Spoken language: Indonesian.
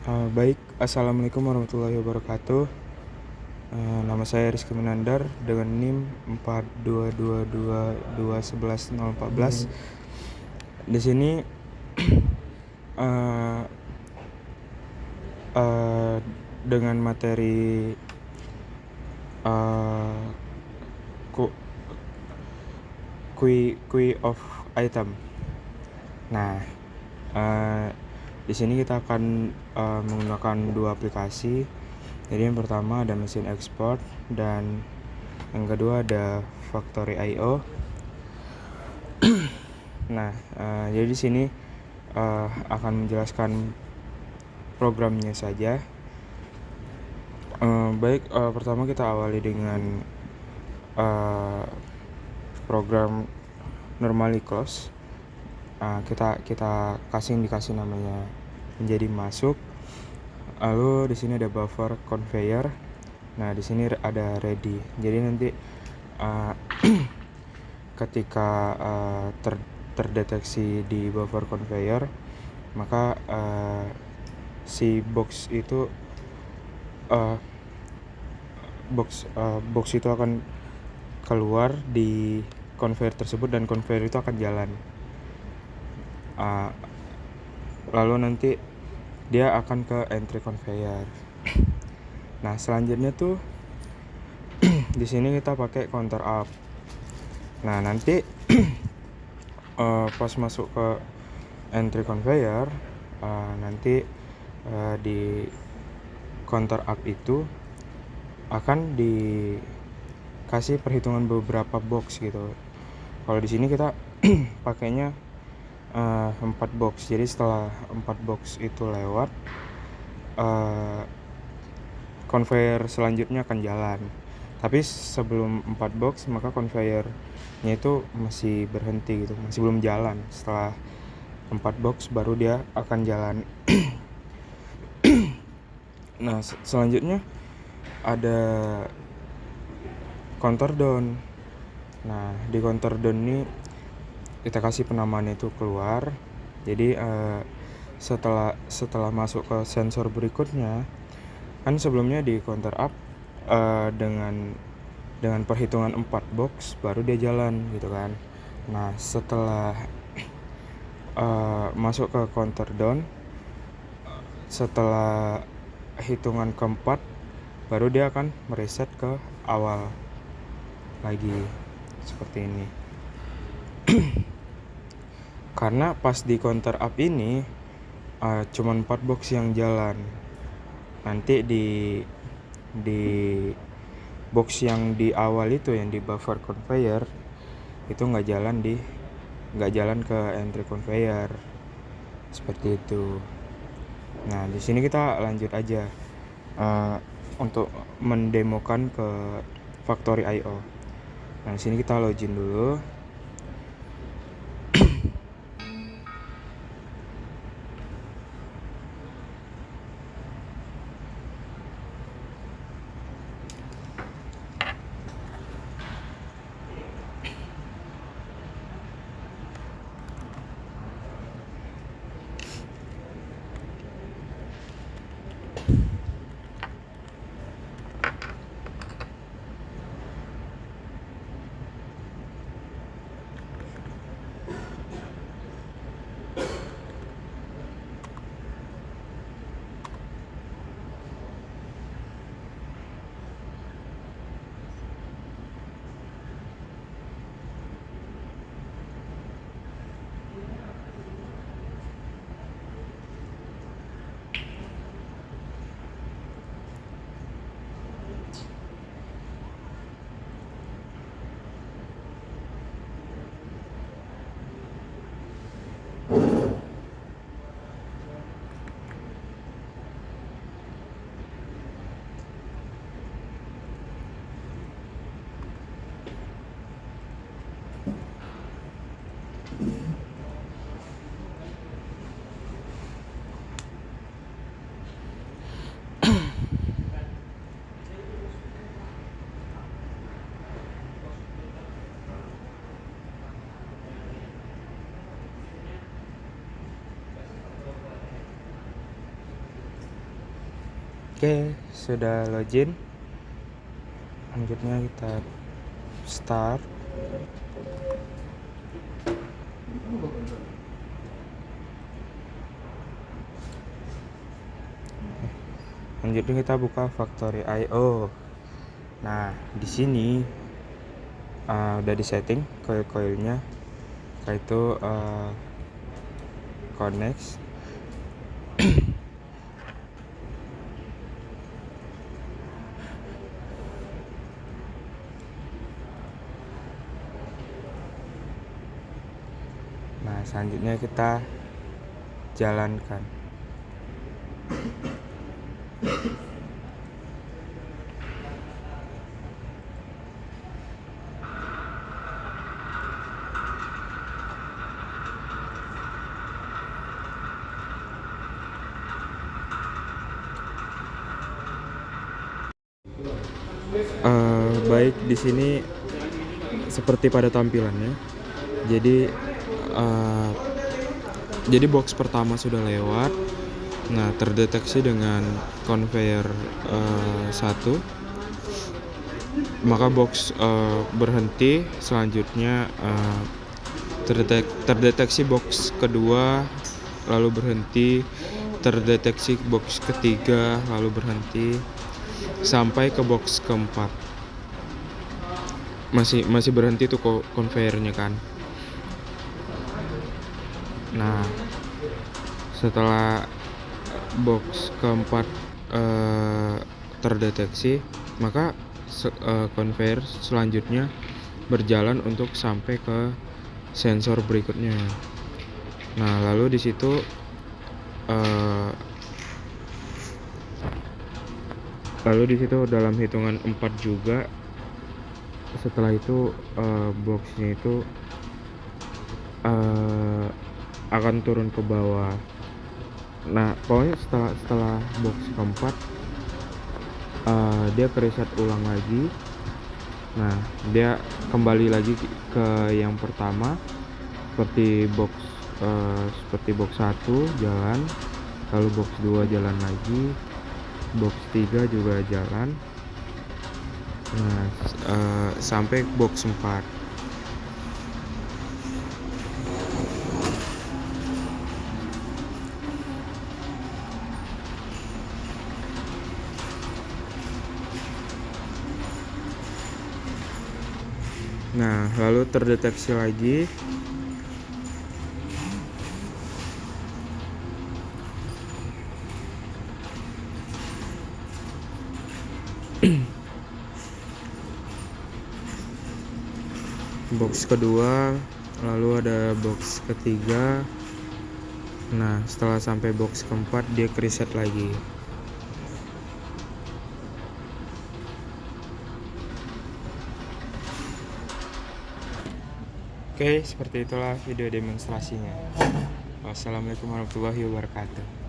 Baik, Assalamualaikum warahmatullahi wabarakatuh. Nama saya Rizky Menandar dengan NIM 42222111014. Di sini uh, uh, dengan materi uh, Key of item. Nah, di sini kita akan menggunakan dua aplikasi. Jadi yang pertama ada mesin export dan yang kedua ada Factory.io. Nah, jadi di sini akan menjelaskan programnya saja. Baik, pertama kita awali dengan program normally close. Kita dikasih namanya menjadi masuk. Lalu di sini ada buffer conveyor. Nah, di sini ada ready. Jadi nanti ketika terdeteksi di buffer conveyor, maka si box itu box itu akan keluar di conveyor tersebut dan conveyor itu akan jalan. Lalu nanti dia akan ke entry conveyor. Nah, selanjutnya tuh di sini kita pakai counter up. Nah, nanti pas masuk ke entry conveyor, nanti di counter up itu akan dikasih perhitungan beberapa box gitu. Kalau di sini kita pakainya 4 box. Jadi setelah 4 box itu lewat, conveyor selanjutnya akan jalan. Tapi sebelum 4 box, maka conveyornya itu masih berhenti gitu, masih belum jalan. Setelah 4 box baru dia akan jalan. Nah, selanjutnya ada counter down. Nah, di counter down ini kita kasih penamaan itu keluar. Jadi setelah masuk ke sensor berikutnya, kan sebelumnya di counter up dengan perhitungan 4 box baru dia jalan gitu kan. Nah, setelah masuk ke counter down, setelah hitungan keempat baru dia akan mereset ke awal lagi seperti ini. Karena pas di counter up ini cuma 4 box yang jalan. Nanti di box yang di awal itu, yang di buffer conveyor itu nggak jalan ke entry conveyor seperti itu. Nah, di sini kita lanjut aja untuk mendemokan ke Factory.io. Nah, di sini kita login dulu. Oke, sudah login. Selanjutnya kita start. Selanjutnya kita buka Factory.io. Nah, di sini udah disetting koil-koilnya, yaitu connect. Nah, selanjutnya kita jalankan. Baik, di sini seperti pada tampilannya. Jadi box pertama sudah lewat. Nah, terdeteksi dengan conveyor 1. Maka box berhenti. Selanjutnya terdeteksi box kedua lalu berhenti. Terdeteksi box ketiga lalu berhenti sampai ke box keempat. Masih berhenti tuh konveyornya kan. Nah, setelah box keempat terdeteksi, maka konveyor selanjutnya berjalan untuk sampai ke sensor berikutnya. Nah, lalu di situ dalam hitungan 4 juga. Setelah itu boxnya itu akan turun ke bawah. Nah, pokoknya setelah box keempat dia kereset ulang lagi. Nah, dia kembali lagi ke yang pertama seperti box 1 jalan, lalu box 2 jalan lagi, box 3 juga jalan. Nah, sampai box 4. Nah, lalu terdeteksi lagi. Box kedua, lalu ada box ketiga. Nah, setelah sampai box keempat dia reset lagi. Oke, seperti itulah video demonstrasinya. Wassalamualaikum warahmatullahi wabarakatuh.